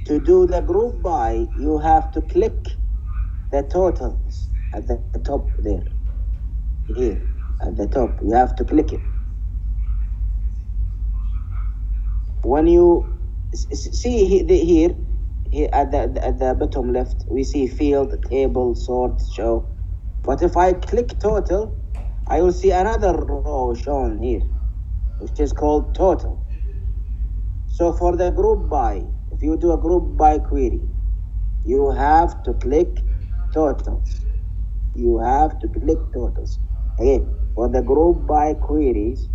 To do the group by, you have to click the totals at the top there. Here, at the top, you have to click it. When you see here at the bottom left, we see field, table, sort, show. But if I click total, I will see another row shown here, which is called total. So for the group by, if you do a group by query, you have to click totals. You have to click totals. Again, for the group by queries,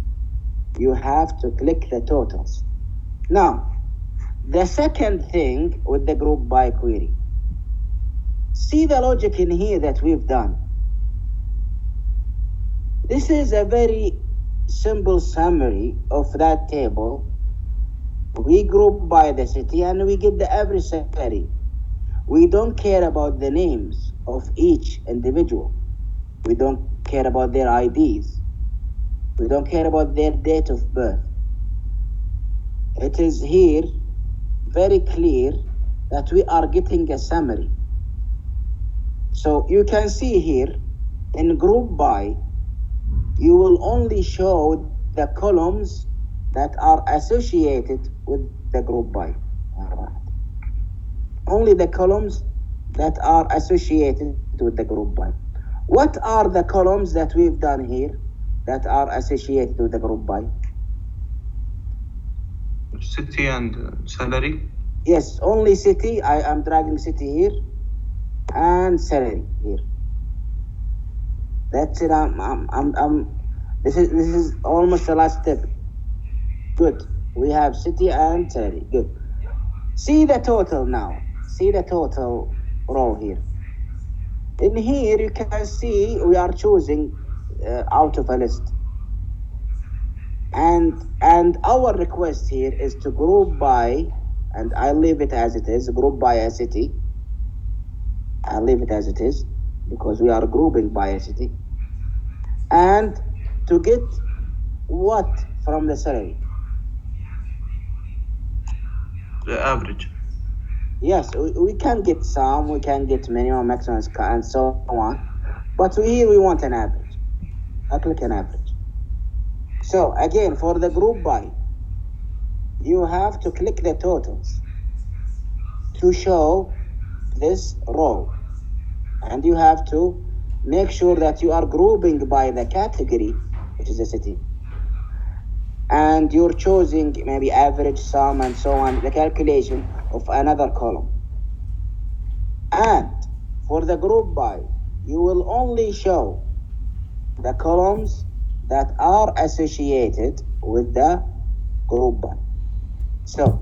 you have to click the totals. Now, the second thing with the group by query, see the logic in here that we've done. This is a very simple summary of that table. We group by the city and we get the average salary. We don't care about the names of each individual. We don't care about their IDs. We don't care about their date of birth. It is here very clear that we are getting a summary. So you can see here in group by, you will only show the columns that are associated with the group by. Only the columns that are associated with the group by. What are the columns that we've done here that are associated with the group by? City and salary. Yes, only city. I am dragging city here and salary here. That's it. This is almost the last step. Good. We have city and salary. Good. See the total now. See the total row here. In here, you can see we are choosing out of a list. And our request here is to group by, and I'll leave it as it is, group by a city. I'll leave it as it is because we are grouping by a city. And to get what from the salary? The average. Yes, we can get some, we can get minimum, maximum, and so on. But here we want an average. I click an average. So again, for the group by, you have to click the totals to show this row. And you have to make sure that you are grouping by the category, which is the city. And you're choosing maybe average, sum, and so on, the calculation of another column. And for the group by, you will only show the columns that are associated with the group by. So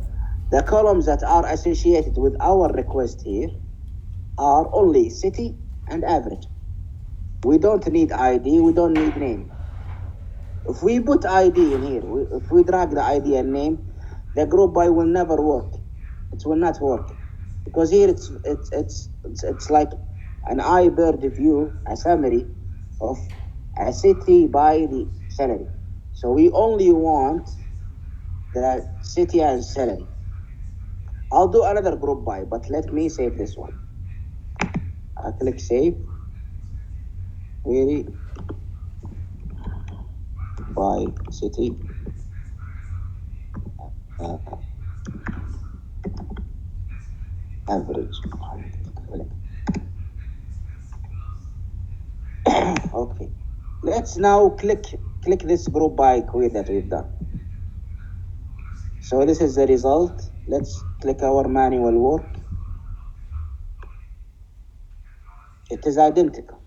the columns that are associated with our request here are only city and average. We don't need ID, we don't need name. If we put ID in here, if we drag the ID and name, the group by will never work. It will not work because here it's like an iBird view, a summary of a city by the salary. So we only want the city and salary. I'll do another group by, but let me save this one. I click save. Query by city. Average. Okay. Let's now click this group by query that we've done. So this is the result. Let's click our manual work. It is identical.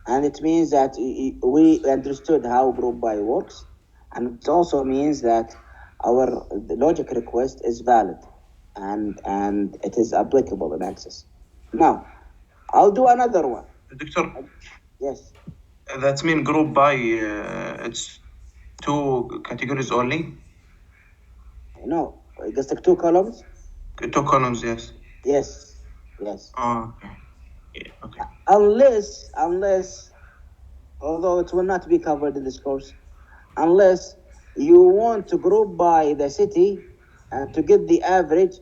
And it means that we understood how group by works. And it also means that our logic request is valid and it is applicable in Access. Now, I'll do another one. Doctor? Yes. That means group by, it's two categories only? No, just like two columns? Two columns, yes. Yes. Oh, okay. Yeah, okay. Unless, although it will not be covered in this course, unless you want to group by the city and to get the average,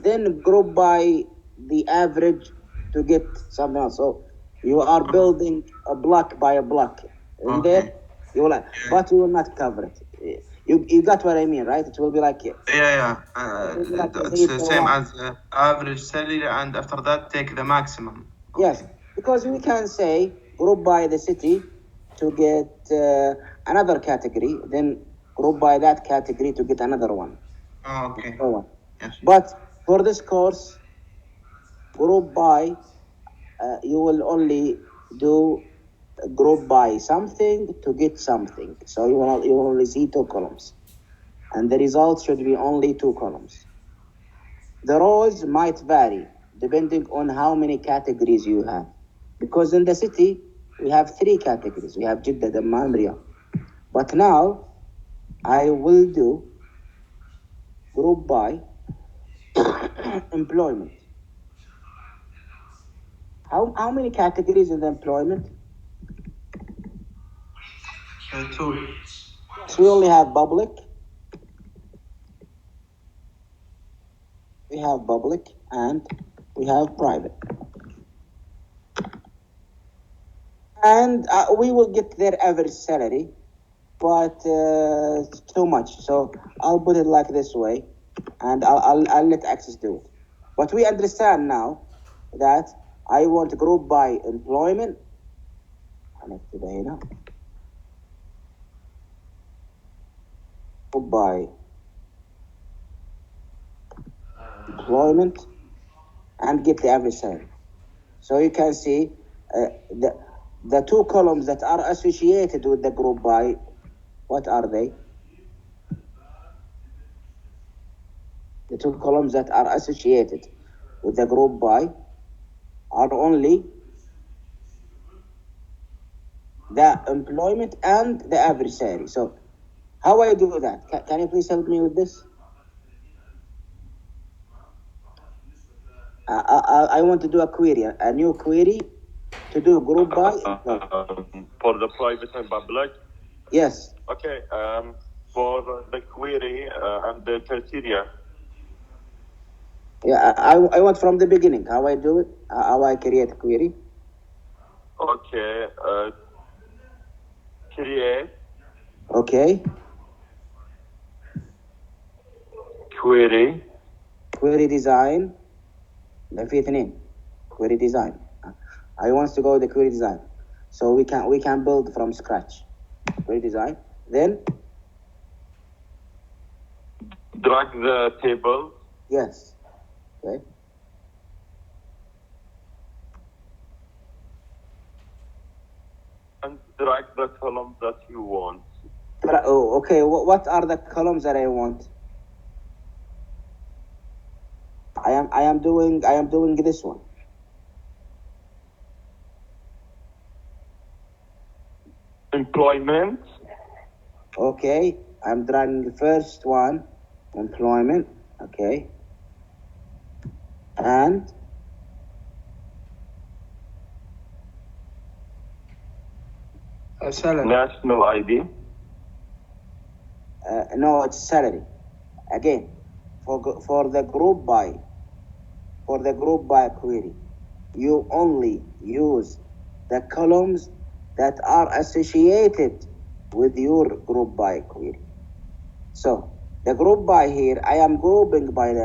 then group by the average to get something else. So you are building a block by a block. In Okay. there, you will, but you will not cover it. You got what I mean, right? It will be like Yeah. it's the same as average salary, and after that take the maximum. Okay. Yes, because we can say group by the city to get another category, then group by that category to get another one. Okay. So on. Yes. But for this course, group by, you will only do group by something to get something. So you will only see 2 columns, and the results should be only 2 columns. The rows might vary depending on how many categories you have, because in the city we have 3 categories. We have Jeddah, Dammam, Riyadh. But now I will do group by employment. How many categories in the employment? 2. So we only have public. We have public and we have private. And we will get their average salary, but it's too much. So I'll put it like this way, and I'll let Access do it. But we understand now that I want group by employment. Group by employment and get the average salary. So you can see the 2 columns that are associated with the group by, what are they? The 2 columns that are associated with the group by are only the employment and the average salary. So how I do that? Can you please help me with this? I want to do a query, a new query to do group by. For the private and public? Yes. Okay. For the query and the criteria. Yeah, I want from the beginning how I do it, how I create a query. Okay. Create. Okay. Query. Query design. Query design. I want to go the query design, so we can build from scratch. Query design. Then Drag the table. Yes. Okay. And drag the columns that you want. Oh, okay. What are the columns that I want? I am doing this one. Employment. Okay. I'm dragging the first one, employment. Okay. And salary. National ID. no, it's salary. Again, for the group by query, you only use the columns that are associated with your group by query. So the group by here, I am grouping by the